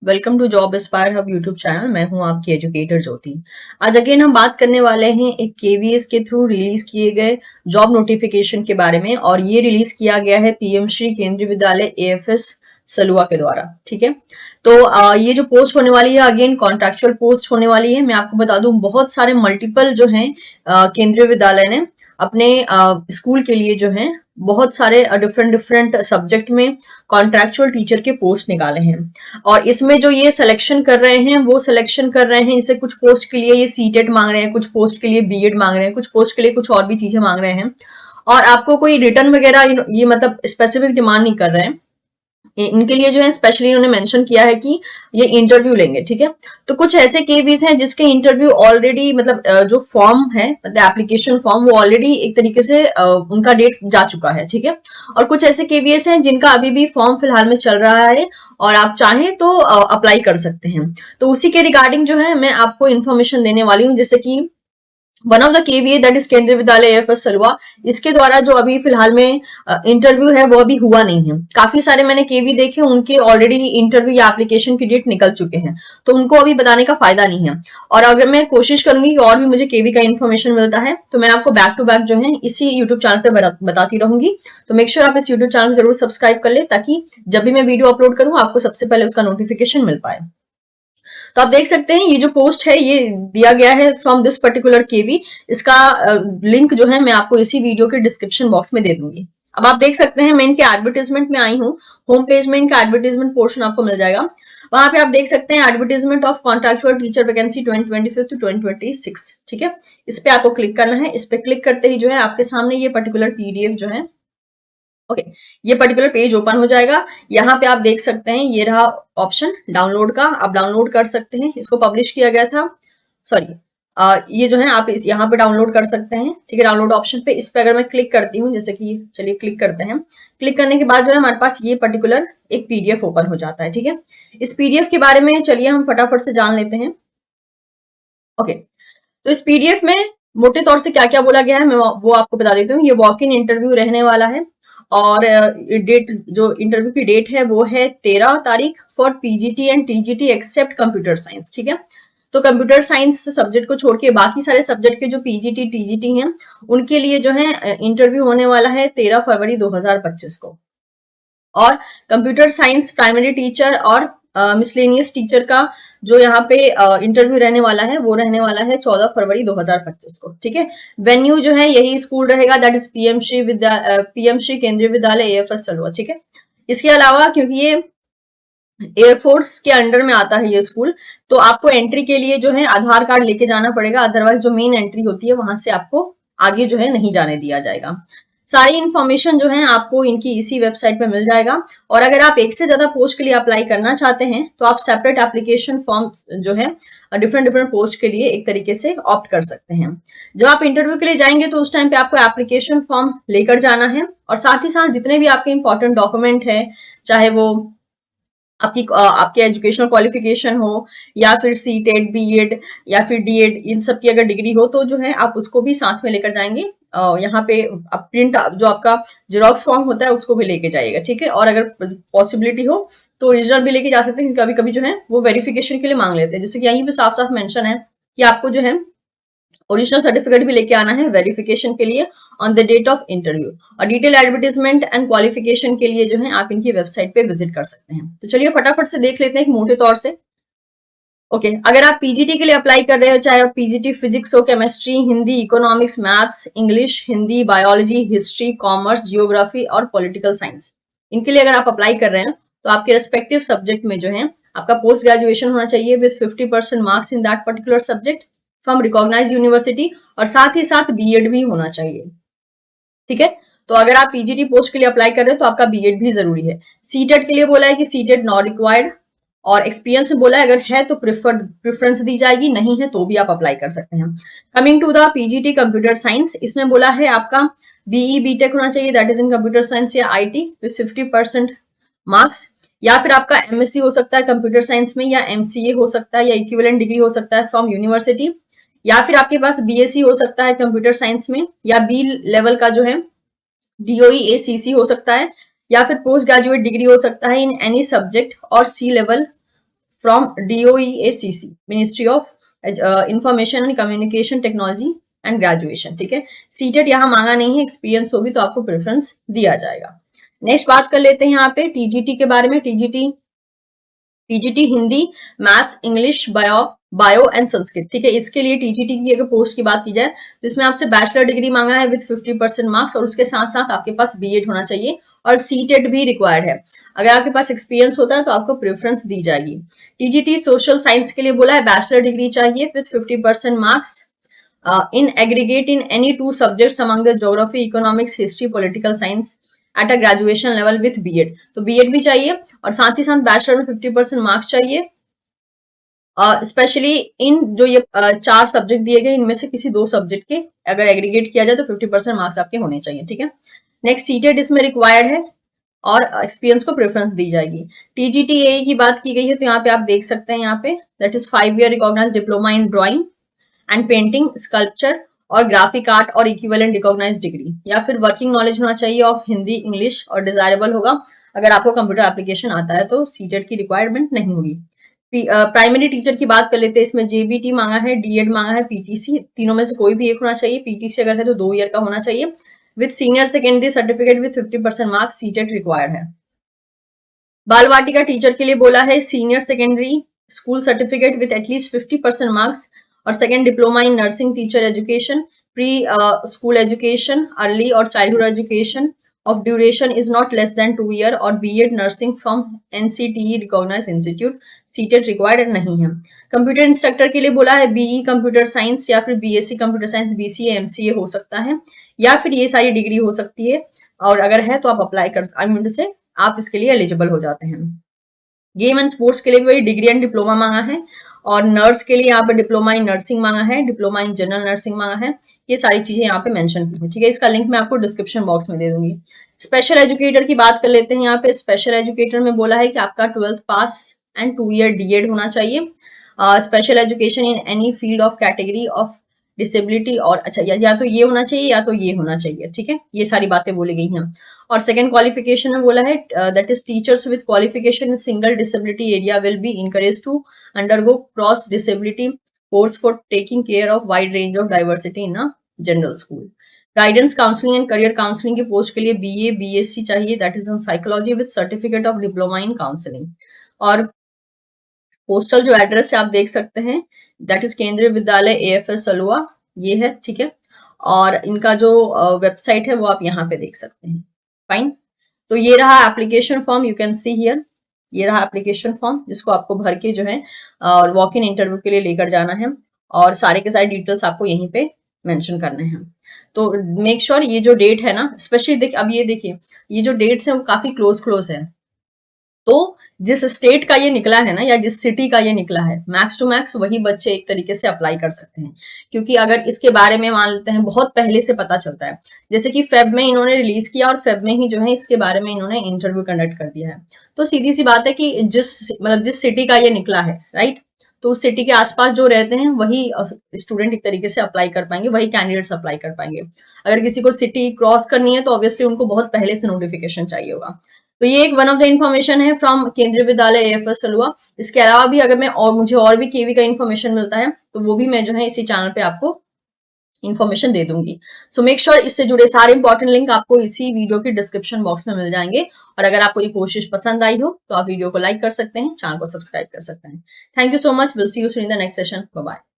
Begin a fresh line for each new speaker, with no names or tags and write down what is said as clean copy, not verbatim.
Welcome to job aspire hub YouTube channel. मैं हूं आपकी एजुकेटर ज्योति। आज अगेन हम बात करने वाले हैं एक केवीएस के थ्रू रिलीज किए गए जॉब नोटिफिकेशन के बारे में, और ये रिलीज किया गया है पीएम श्री केंद्रीय विद्यालय एएफएस सलुआ के द्वारा। ठीक है, तो ये जो पोस्ट होने वाली है अगेन कॉन्ट्रेक्चुअल पोस्ट होने वाली है। मैं आपको बता दूं बहुत सारे मल्टीपल जो हैं केंद्रीय विद्यालय ने अपने स्कूल के लिए जो हैं बहुत सारे डिफरेंट डिफरेंट सब्जेक्ट में कॉन्ट्रेक्चुअल टीचर के पोस्ट निकाले हैं, और इसमें जो ये सिलेक्शन कर रहे हैं वो सिलेक्शन कर रहे हैं, इसे कुछ पोस्ट के लिए ये सीटेट मांग रहे हैं, कुछ पोस्ट के लिए बीएड मांग रहे हैं, कुछ पोस्ट के लिए कुछ और भी चीजें मांग रहे हैं, और आपको कोई रिटर्न वगैरह ये मतलब स्पेसिफिक डिमांड नहीं कर रहे हैं। इनके लिए जो है स्पेशली इन्होंने मेंशन किया है कि ये इंटरव्यू लेंगे। ठीक है, तो कुछ ऐसे केवीज हैं जिसके इंटरव्यू ऑलरेडी मतलब जो फॉर्म है मतलब एप्लीकेशन फॉर्म वो ऑलरेडी एक तरीके से उनका डेट जा चुका है। ठीक है, और कुछ ऐसे केवीएस हैं जिनका अभी भी फॉर्म फिलहाल में चल रहा है और आप चाहें तो अप्लाई कर सकते हैं। तो उसी के रिगार्डिंग जो है मैं आपको इन्फॉर्मेशन देने वाली हूँ, जैसे कि one of the KVA that is केंद्रीय विद्यालय एएफएस सलुआ, इसके द्वारा जो अभी फिलहाल में इंटरव्यू है वो अभी हुआ नहीं है। काफी सारे मैंने केवी देखे, उनके ऑलरेडी इंटरव्यू या एप्लीकेशन की डेट निकल चुके हैं, तो उनको अभी बताने का फायदा नहीं है। और अगर मैं कोशिश करूंगी कि और भी मुझे केवी का इन्फॉर्मेशन मिलता है तो मैं आपको बैक टू बैक जो है इसी यूट्यूब चैनल पे बताती रहूंगी। तो मेक श्योर आप इस यूट्यूब चैनल जरूर सब्सक्राइब कर ले, ताकि जब भी मैं वीडियो अपलोड करूं आपको सबसे पहले उसका नोटिफिकेशन मिल पाए। तो आप देख सकते हैं ये जो पोस्ट है ये दिया गया है फ्रॉम दिस पर्टिकुलर केवी। इसका लिंक जो है मैं आपको इसी वीडियो के डिस्क्रिप्शन बॉक्स में दे दूंगी। अब आप देख सकते हैं मैं इनके एडवर्टीजमेंट में आई हूँ, होम पेज में इनका एडवर्टीजमेंट पोर्शन आपको मिल जाएगा। वहां पे आप देख सकते हैं advertisement of contractual teacher vacancy 2025 to 2026। ठीक है, इस पे आपको क्लिक करना है। इस पे क्लिक करते ही जो है आपके सामने ये पर्टिकुलर पीडीएफ जो है ओके ये पर्टिकुलर पेज ओपन हो जाएगा। यहाँ पे आप देख सकते हैं ये रहा ऑप्शन डाउनलोड का, आप डाउनलोड कर सकते हैं। इसको पब्लिश किया गया था, सॉरी ये जो है आप यहाँ पे डाउनलोड कर सकते हैं। ठीक है, डाउनलोड ऑप्शन पे इस पे अगर मैं क्लिक करती हूँ, जैसे कि चलिए क्लिक करते हैं। क्लिक करने के बाद जो है हमारे पास ये पर्टिकुलर एक पीडीएफ ओपन हो जाता है। ठीक है, इस पीडीएफ के बारे में चलिए हम फटाफट से जान लेते हैं। ओके, तो इस पीडीएफ में मोटे तौर से क्या क्या बोला गया है मैं वो आपको बता देती हूँ। ये वॉक इन इंटरव्यू रहने वाला है, और डेट जो इंटरव्यू की डेट है वो है 13 तारीख for PGT and TGT except computer science. ठीक है, तो कंप्यूटर साइंस सब्जेक्ट को छोड़ के बाकी सारे सब्जेक्ट के जो पीजीटी टीजीटी हैं उनके लिए जो है इंटरव्यू होने वाला है 13 फरवरी 2025 को। और कंप्यूटर साइंस प्राइमरी टीचर और मिसलेनियस टीचर का जो यहाँ पे इंटरव्यू रहने वाला है वो रहने वाला है 14 फरवरी 2025 को। ठीक है, वेन्यू जो है यही स्कूल रहेगा, दैट इज पीएम श्री केंद्रीय विद्यालय एएफएस सलुआ। ठीक है, इसके अलावा क्योंकि ये एयरफोर्स के अंडर में आता है ये स्कूल, तो आपको एंट्री के लिए जो है आधार कार्ड लेके जाना पड़ेगा, अदरवाइज जो मेन एंट्री होती है वहां से आपको आगे जो है नहीं जाने दिया जाएगा। सारी इन्फॉर्मेशन जो है आपको इनकी इसी वेबसाइट पे मिल जाएगा। और अगर आप एक से ज्यादा पोस्ट के लिए अप्लाई करना चाहते हैं तो आप सेपरेट एप्लीकेशन फॉर्म जो है डिफरेंट डिफरेंट पोस्ट के लिए एक तरीके से ऑप्ट कर सकते हैं। जब आप इंटरव्यू के लिए जाएंगे तो उस टाइम पे आपको एप्लीकेशन फॉर्म लेकर जाना है, और साथ ही साथ जितने भी आपके इंपॉर्टेंट डॉक्यूमेंट है, चाहे वो आपकी एजुकेशनल क्वालिफिकेशन हो या फिर सीटेट बीएड या फिर डीएड, इन सब की अगर डिग्री हो तो जो है आप उसको भी साथ में लेकर जाएंगे। यहाँ पे आप प्रिंट जो आपका जेरोक्स फॉर्म होता है उसको भी लेके जाइएगा। ठीक है, और अगर पॉसिबिलिटी हो तो ओरिजिनल भी लेके जा सकते हैं, कभी कभी जो है वो वेरिफिकेशन के लिए मांग लेते हैं। जैसे कि यहीं पे साफ साफ मेंशन है कि आपको जो है ओरिजिनल सर्टिफिकेट भी लेके आना है वेरिफिकेशन के लिए on the date of interview. और डिटेल एडवर्टीजमेंट एंड क्वालिफिकेशन के लिए जो है आप इनकी वेबसाइट पे विजिट कर सकते हैं। तो चलिए फटाफट से देख लेते हैं एक मोटे तौर से। ओके, अगर आप पीजीटी के लिए अप्लाई कर रहे हो, चाहे आप पीजीटी फिजिक्स हो, chemistry, Hindi, economics, maths, English, Hindi, biology, history, commerce, geography और पॉलिटिकल साइंस, इनके लिए अगर आप अप्लाई कर रहे हैं तो आपके रेस्पेक्टिव सब्जेक्ट में जो है आपका पोस्ट ग्रेजुएशन होना चाहिए with 50% marks in that particular subject from recognised university, और साथ ही साथ बीएड भी होना चाहिए। ठीक है, तो अगर आप पीजीटी पोस्ट के लिए अप्लाई कर रहे हो तो आपका बीएड भी जरूरी है। सीटेट के लिए बोला है कि सीटेट नॉट रिक्वायर्ड, और एक्सपीरियंस में बोला है अगर है तो प्रेफरेंस दी जाएगी, नहीं है तो भी आप अप्लाई कर सकते हैं। Coming to the PGT computer science, इसमें बोला है आपका बीई बीटेक होना चाहिए, that is in computer science या आईटी विद 50% मार्क्स, या फिर आपका एमएससी हो सकता है कंप्यूटर साइंस में, या एमसीए हो सकता है, या इक्विवेलेंट डिग्री हो सकता है फ्रॉम यूनिवर्सिटी, या फिर आपके पास बीएससी हो सकता है कंप्यूटर साइंस में, या बी लेवल का जो है डीओई एसीसी हो सकता है, या फिर पोस्ट ग्रेजुएट डिग्री हो सकता है इन एनी सब्जेक्ट, और C level from DOEACC, ministry of information and communication technology and graduation. ठीक है, सीटेट यहाँ मांगा नहीं है, एक्सपीरियंस होगी तो आपको प्रेफरेंस दिया जाएगा। नेक्स्ट बात कर लेते हैं यहाँ पे टीजीटी के बारे में। TGT Hindi, maths, English, bio and Sanskrit. ठीक है, इसके लिए टीजीटी की अगर पोस्ट की बात की जाए तो इसमें आपसे बैचलर डिग्री मांगा है विद 50% मार्क्स, और उसके साथ साथ आपके पास बीएड होना चाहिए और सीटेट भी रिक्वायर्ड है। अगर आपके पास एक्सपीरियंस होता है तो आपको प्रेफरेंस दी जाएगी। टीजीटी सोशल साइंस के लिए बोला है बैचलर डिग्री चाहिए with 50% marks in aggregate in any two subjects among the geography, economics, history, political science at a graduation level with B.Ed. तो B.Ed भी चाहिए और साथ ही साथ बैचलर में 50% मार्क्स चाहिए। स्पेशली इन जो ये 4 सब्जेक्ट दिए गए इनमें से किसी 2 सब्जेक्ट के अगर एग्रीगेट किया जाए तो 50% मार्क्स आपके होने चाहिए। ठीक है, नेक्स्ट सीटेट इसमें रिक्वायर्ड है और एक्सपीरियंस को प्रेफरेंस दी जाएगी। टीजीटीए की बात की गई है तो यहाँ पे आप देख सकते हैं, यहाँ पे that is 5 year recognised diploma in drawing and painting, sculpture और ग्राफिक आर्ट और इक्विवेलेंट रिकॉग्नाइज्ड डिग्री, या फिर वर्किंग नॉलेज होना चाहिए ऑफ हिंदी, इंग्लिश, और डिजायरेबल होगा अगर आपको कंप्यूटर एप्लीकेशन आता है तो सीटेट की रिक्वायरमेंट नहीं होगी। प्राइमरी टीचर की बात कर लेते हैं, इसमें जेबीटी मांगा है, डीएड मांगा है, पीटीसी, तीनों में से कोई भी एक होना चाहिए। पीटीसी अगर है तो 2 ईयर का होना चाहिए with senior secondary certificate with 50% marks, CTET required है। बाल वाटिका टीचर के लिए बोला है senior secondary school certificate with at least 50% marks, और second diploma in nursing teacher education, pre school education, early और childhood education of duration is not less than 2 year, और BEd nursing from NCTE recognised institute, CTET required नहीं है। Computer instructor के लिए बोला है be computer science या फिर BSc computer science, BCA, MCA हो सकता है या फिर ये सारी डिग्री हो सकती है, और अगर है तो आप अप्लाई कर आई मीन से आप इसके लिए एलिजिबल हो जाते हैं। गेम एंड स्पोर्ट्स के लिए भी वही डिग्री एंड डिप्लोमा मांगा है, और नर्स के लिए यहाँ पे डिप्लोमा इन नर्सिंग मांगा है, डिप्लोमा इन जनरल नर्सिंग मांगा है। ये सारी चीजें यहाँ पे मेंशन की है। ठीक है, इसका लिंक मैं आपको डिस्क्रिप्शन बॉक्स में दे दूंगी। स्पेशल एजुकेटर की बात कर लेते हैं। यहाँ पे स्पेशल एजुकेटर में बोला है कि आपका 12th pass and 2 year DEd होना चाहिए। Special education in any field of category of disability, और अच्छा या तो ये होना चाहिए या तो ये होना चाहिए। ठीक है, ये सारी बातें बोली गई हैं। और सेकंड क्वालिफिकेशन में बोला है that is teachers with qualification in single disability area will be encourage to undergo cross disability course for taking care of wide range of diversity in a general school. Guidance counselling and career counselling की post के लिए BA BSc चाहिए, that is in psychology with certificate of diploma in counselling. और postal जो address है आप देख सकते हैं, दैट इज केंद्रीय विद्यालय एएफएस सलुआ, ये है। ठीक है, और इनका जो वेबसाइट है वो आप यहाँ पे देख सकते हैं। फाइन, तो ये रहा application form, you can see here, ये रहा एप्लीकेशन फॉर्म जिसको आपको भर के जो है और वॉक इन इंटरव्यू के लिए लेकर जाना है, और सारे के सारे डिटेल्स आपको यहीं पे मेंशन करने हैं। तो मेक श्योर ये जो डेट है ना, स्पेशली अब ये देखिए, ये जो डेट्स हैं वो काफी क्लोज है। तो जिस स्टेट का ये निकला है ना, या जिस सिटी का ये निकला है, मैक्स टू मैक्स वही बच्चे एक तरीके से अप्लाई कर सकते हैं। क्योंकि अगर इसके बारे में मान लेते हैं बहुत पहले से पता चलता है, जैसे कि फेब में इन्होंने रिलीज किया और फेब में ही जो है इसके बारे में इन्होंने इंटरव्यू कंडक्ट कर दिया है। तो सीधी सी बात है कि जिस सिटी का ये निकला है, राइट, तो उस सिटी के आसपास जो रहते हैं वही स्टूडेंट एक तरीके से अप्लाई कर पाएंगे, वही कैंडिडेट्स अप्लाई कर पाएंगे। अगर किसी को सिटी क्रॉस करनी है तो ऑब्वियसली उनको बहुत पहले से नोटिफिकेशन चाहिए होगा। तो ये एक वन ऑफ द इन्फॉर्मेशन है फ्रॉम केंद्रीय विद्यालय एएफएस सलुआ। इसके अलावा भी अगर मैं और मुझे और भी केवी का इन्फॉर्मेशन मिलता है तो वो भी मैं जो है इसी चैनल पे आपको इन्फॉर्मेशन दे दूंगी। सो मेक श्योर इससे जुड़े सारे इंपॉर्टेंट लिंक आपको इसी वीडियो की डिस्क्रिप्शन बॉक्स में मिल जाएंगे। और अगर आपको ये कोशिश पसंद आई हो तो आप वीडियो को लाइक कर सकते हैं, चैनल को सब्सक्राइब कर सकते हैं। Thank you so much, will see you soon in the next session, bye bye.